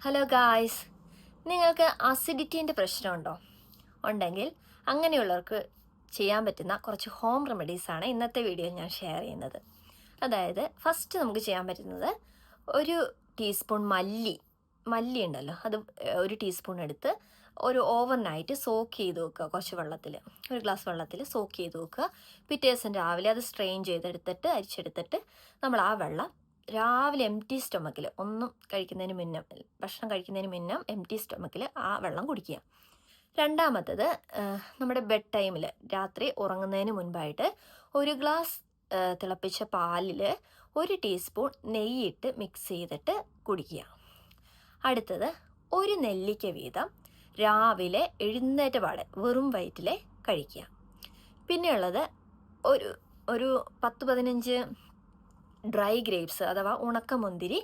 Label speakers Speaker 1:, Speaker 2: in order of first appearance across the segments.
Speaker 1: Hello guys, നിങ്ങൾക്ക് അസിഡിറ്റീൻ്റെ പ്രശ്നമുണ്ടോ? ഉണ്ടെങ്കിൽ അങ്ങനെയുള്ളവർക്ക് ചെയ്യാൻ പറ്റുന്ന കുറച്ച് ഹോം റെമഡീസാണ് ഇന്നത്തെ വീഡിയോയിൽ ഞാൻ ഷെയർ ചെയ്യുന്നത്. അതായത് ഫസ്റ്റ് നമുക്ക് ചെയ്യാൻ പറ്റുന്നത് ഒരു ടീസ്പൂൺ മല്ലി ഉണ്ടല്ലോ, അത് ഒരു ടീസ്പൂൺ എടുത്ത് ഒരു ഓവർനൈറ്റ് സോക്ക് ചെയ്ത് വെക്കുക. കുറച്ച് വെള്ളത്തിൽ, ഒരു ഗ്ലാസ് വെള്ളത്തിൽ സോക്ക് ചെയ്ത് വെക്കുക. പിറ്റേ ദിവസം രാവിലെ അത് സ്ട്രെയിൻ ചെയ്തെടുത്തിട്ട് അരിച്ചെടുത്തിട്ട് നമ്മൾ ആ വെള്ളം രാവിലെ എംറ്റി സ്റ്റൊമക്കിൽ, ഭക്ഷണം കഴിക്കുന്നതിന് മുന്നേ എംറ്റി സ്റ്റൊമക്കിൽ ആ വെള്ളം കുടിക്കുക. രണ്ടാമത്തത്, നമ്മുടെ ബെഡ് ടൈമിൽ രാത്രി ഉറങ്ങുന്നതിന് മുൻപായിട്ട് ഒരു ഗ്ലാസ് തിളപ്പിച്ച പാലിൽ ഒരു ടീസ്പൂൺ നെയ്യിട്ട് മിക്സ് ചെയ്തിട്ട് കുടിക്കുക. അടുത്തത്, ഒരു നെല്ലിക്ക വീതം രാവിലെ എഴുന്നേറ്റ പാടെ വെറും വയറ്റിൽ കഴിക്കുക. പിന്നെയുള്ളത്, ഒരു 10-15 ഡ്രൈ ഗ്രേപ്സ് അഥവാ ഉണക്കമുന്തിരി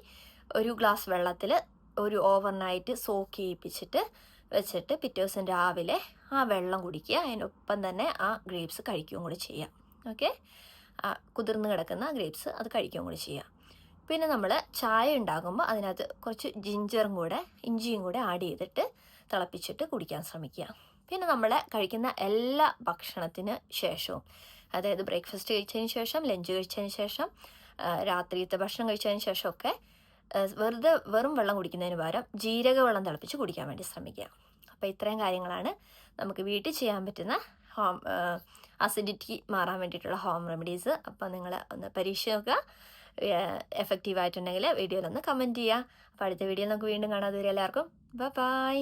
Speaker 1: ഒരു ഗ്ലാസ് വെള്ളത്തിൽ ഒരു ഓവർനൈറ്റ് സോക്ക് ചെയ്യിപ്പിച്ചിട്ട് വെച്ചിട്ട് പിറ്റേ ദിവസം രാവിലെ ആ വെള്ളം കുടിക്കുക. അതിനൊപ്പം തന്നെ ആ ഗ്രേപ്സ് കഴിക്കുകയും കൂടി ചെയ്യാം. ഓക്കെ, കുതിർന്ന് കിടക്കുന്ന ഗ്രേപ്സ് അത് കഴിക്കുകയും കൂടി ചെയ്യാം. പിന്നെ നമ്മൾ ചായ ഉണ്ടാകുമ്പോൾ അതിനകത്ത് കുറച്ച് ഇഞ്ചിയും കൂടെ ആഡ് ചെയ്തിട്ട് തിളപ്പിച്ചിട്ട് കുടിക്കാൻ ശ്രമിക്കുക. പിന്നെ നമ്മൾ കഴിക്കുന്ന എല്ലാ ഭക്ഷണത്തിന് ശേഷവും, അതായത് ബ്രേക്ക്ഫാസ്റ്റ് കഴിച്ചതിന് ശേഷം, ലഞ്ച് കഴിച്ചതിന് ശേഷം, രാത്രിയത്തെ ഭക്ഷണം കഴിച്ചതിന് ശേഷമൊക്കെ വെറും വെള്ളം കുടിക്കുന്നതിന് പകരം ജീരക വെള്ളം തിളപ്പിച്ച് കുടിക്കാൻ വേണ്ടി ശ്രമിക്കുക. അപ്പോൾ ഇത്രയും കാര്യങ്ങളാണ് നമുക്ക് വീട്ടിൽ ചെയ്യാൻ പറ്റുന്ന അസിഡിറ്റി മാറാൻ വേണ്ടിയിട്ടുള്ള ഹോം റെമഡീസ്. അപ്പോൾ നിങ്ങൾ ഒന്ന് പരീക്ഷ നോക്കുക. എഫക്റ്റീവായിട്ടുണ്ടെങ്കിൽ വീഡിയോയിലൊന്ന് കമൻറ്റ് ചെയ്യുക. അപ്പോൾ അടുത്ത വീഡിയോയിൽ നമുക്ക് വീണ്ടും കാണാം. അതുവരെ എല്ലാവർക്കും ബൈ.